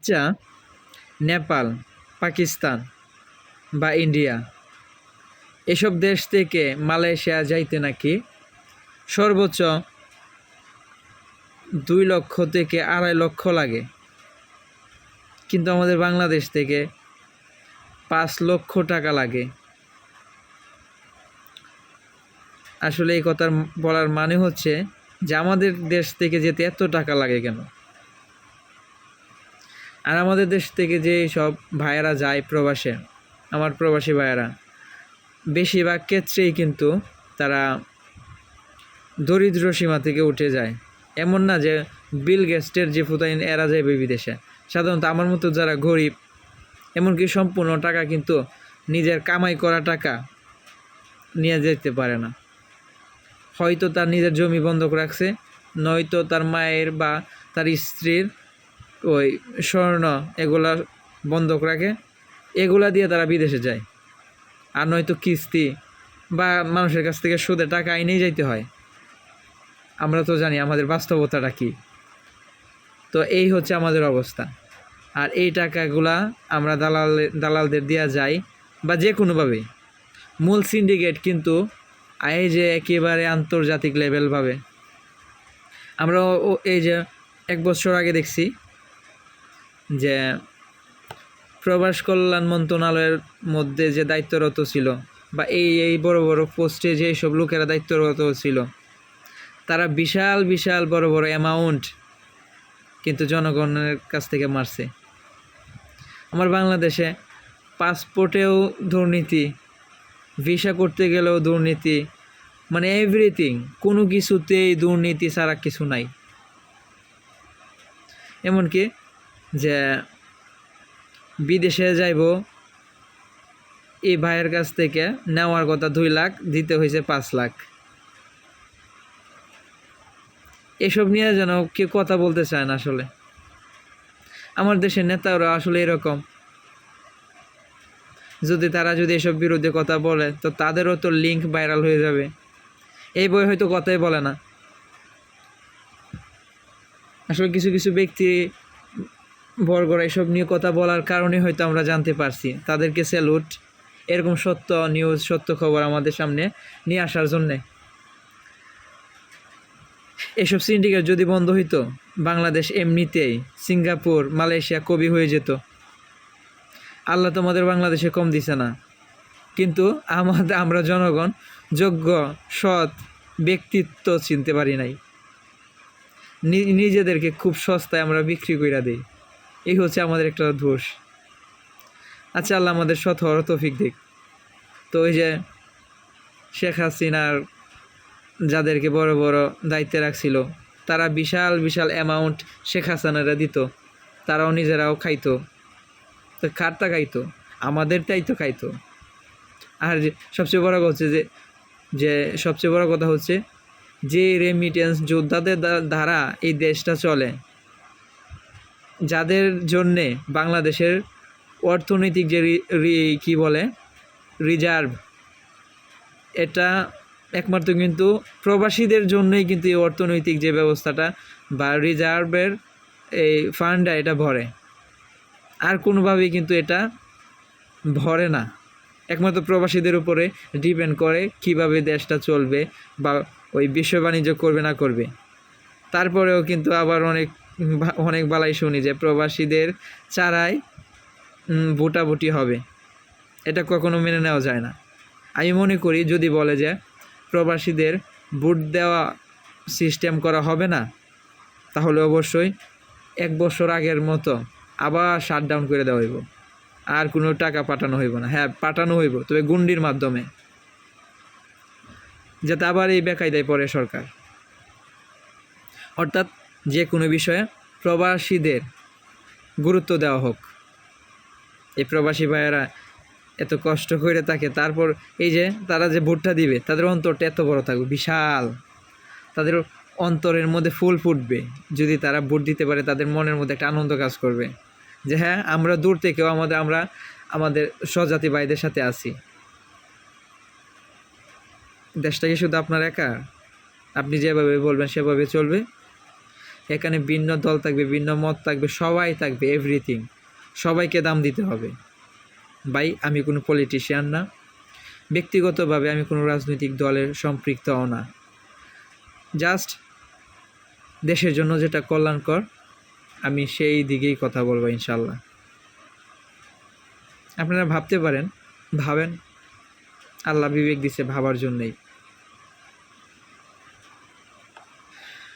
আচ্ছা, নেপাল, পাকিস্তান বা ইন্ডিয়া এসব দেশ থেকে মালয়েশিয়া যাইতে নাকি সর্বোচ্চ 2 লক্ষ থেকে 2.5 লক্ষ লাগে, কিন্তু আমাদের বাংলাদেশ থেকে 5 লক্ষ টাকা লাগে। আসলে এই কথার বলার মানে হচ্ছে যে আমাদের দেশ থেকে যেতে এত টাকা লাগে কেন? আর আমাদের দেশ থেকে যে সব ভাইয়েরা যায় প্রবাসে, আমার প্রবাসী ভাইয়েরা বেশিরভাগ ক্ষেত্রেই কিন্তু তারা দরিদ্র সীমা থেকে উঠে যায়। এমন না যে বিল গেস্টের যে ফুতাইন এরা যাবে বিদেশে। সাধারণত আমার মতো যারা গরিব, এমনকি সম্পূর্ণ টাকা কিন্তু নিজের কামাই করা টাকা নিয়ে যেতে পারে না। হয়তো তার নিজের জমি বন্ধক রাখছে, নয়তো তার মায়ের বা তার স্ত্রীর ওই স্বর্ণ এগুলা বন্ধক রাখে, এগুলা দিয়ে তারা বিদেশে যায়। আর নয়তো কিস্তি বা মানুষের কাছ থেকে সুদে টাকা আইনেই যাইতে হয়। আমরা তো জানি আমাদের বাস্তবতাটা কী। তো এই হচ্ছে আমাদের অবস্থা। আর এই টাকাগুলা আমরা দালালদের দেওয়া যায় বা যে কোনোভাবে। মূল সিন্ডিকেট কিন্তু এই যে একেবারে আন্তর্জাতিক লেভেলভাবে। আমরা এই যে 1 বছর আগে দেখছি যে প্রবাস কল্যাণ মন্ত্রণালয়ের মধ্যে যে দায়িত্বরত ছিল বা এই বড় বড় পোস্টে যে সব লোকেরা দায়িত্বরত ছিল, তারা বিশাল বিশাল বড় বড় অ্যামাউন্ট কিন্তু জনগণের কাছ থেকে মারছে। আমার বাংলাদেশে পাসপোর্টেও দুর্নীতি, ভিসা করতে গেলেও দুর্নীতি, মানে এভরিথিং, কোনো কিছুতেই দুর্নীতি ছাড়া কিছু নাই। এমনকি যে বিদেশে যাইব, এই ভাইয়ের কাছ থেকে নেওয়ার কথা 2 লাখ, দিতে হয়েছে 5 লাখ। এসব নিয়ে যেন কেউ কথা বলতে চায় না। আসলে আমার দেশের নেতারা আসলে এরকম। তারা যদি এসব বিরুদ্ধে কথা বলে তো তাদেরও তো লিঙ্ক ভাইরাল হয়ে যাবে। এই বই হয়তো কথাই বলে না। আসলে কিছু কিছু ব্যক্তি বর্গরা এসব নিয়ে কথা বলার কারণে হয়তো আমরা জানতে পারছি। তাদেরকে স্যালুট, এরকম সত্য নিউজ, সত্য খবর আমাদের সামনে নিয়ে আসার জন্যে। এসব সিন্ডিকেট যদি বন্ধ হইতো, বাংলাদেশ এমনিতেই সিঙ্গাপুর, মালয়েশিয়া কবি হয়ে যেত। আল্লাহ তোমাদের বাংলাদেশে কম দিছে না, কিন্তু আমরা জনগণ যোগ্য সৎ ব্যক্তিত্ব চিনতে পারি নাই। নিজেদেরকে খুব সস্তায় আমরা বিক্রি করে দিই। এই হচ্ছে আমাদের একটা দোষ। আচ্ছা, আল্লাহ আমাদের সৎ হওয়ার তৌফিক দিক। তো ওই যে শেখ হাসিনার যাদেরকে বড় বড় দায়িত্বে রাখছিল, তারা বিশাল বিশাল অ্যামাউন্ট শেখ হাসিনারা দিত, তারাও নিজেরাও খাইতো। তো কারটা খাইতো? আমাদেরটাই তো খাইতো। আর সবচেয়ে বড় কথা হচ্ছে যে সবচেয়ে বড় কথা হচ্ছে যে রেমিটেন্স যোদ্ধাদের দ্বারা এই দেশটা চলে, যাদের জন্যে বাংলাদেশের অর্থনৈতিক যে কি বলে রিজার্ভ, এটা একমাত্র কিন্তু প্রবাসীদের জন্যই কিন্তু এই অর্থনৈতিক যে ব্যবস্থাটা বা রিজার্ভের এই ফান্ডটা এটা ভরে। আর কোনোভাবেই কিন্তু এটা ভরে না। একমাত্র প্রবাসীদের উপরে ডিপেন্ড করে কিভাবে দেশটা চলবে বা ওই বিশ্ব বাণিজ্য করবে না করবে। তারপরেও কিন্তু আবার অনেক বালাই শুনি যে প্রবাসীদের চারাই ভোটাভুটি হবে। এটা কখনো মেনে নেওয়া যায় না। আমি মনে করি যদি বলে যে প্রবাসীদের ভোট দেওয়া সিস্টেম করা হবে না, তাহলে অবশ্যই 1 বছর আগের মতো আবার শাটডাউন করে দেওয়া হইব। আর কোনো টাকা পাঠানো হইব না। হ্যাঁ, পাঠানো হইব, তবে গুন্ডির মাধ্যমে, যাতে আবার এই বেকায়দায় পড়ে সরকার। অর্থাৎ যে কোনো বিষয়ে প্রবাসীদের গুরুত্ব দেওয়া হোক। এই প্রবাসী ভাইয়েরা এত কষ্ট করে থাকে, তারপর এই যে তারা যে ভোটটা দিবে, তাদের অন্তরটা এত বড় থাকবে, বিশাল। তাদের অন্তরের মধ্যে ফুল ফুটবে যদি তারা ভোট দিতে পারে। তাদের মনের মধ্যে একটা আনন্দ কাজ করবে যে হ্যাঁ, আমরা দূর থেকেও আমরা আমাদের স্বজাতি ভাইদের সাথে আছি। দেশটা কি শুধু আপনার একা? আপনি যেভাবে বলবেন সেভাবে চলবে? এখানে ভিন্ন দল থাকবে, ভিন্ন মত থাকবে, সবাই থাকবে, এভরিথিং। সবাইকে দাম দিতে হবে। ভাই আমি কোনো পলিটিশিয়ান না, ব্যক্তিগতভাবে আমি কোনো রাজনৈতিক দলের সম্পৃক্তও না। জাস্ট দেশের জন্য যেটা কল্যাণকর আমি সেই দিকেই কথা বলবো ইনশাল্লাহ। আপনারা ভাবতে পারেন, ভাবেন, আল্লাহ বিবেক দিছে ভাবার জন্যেই।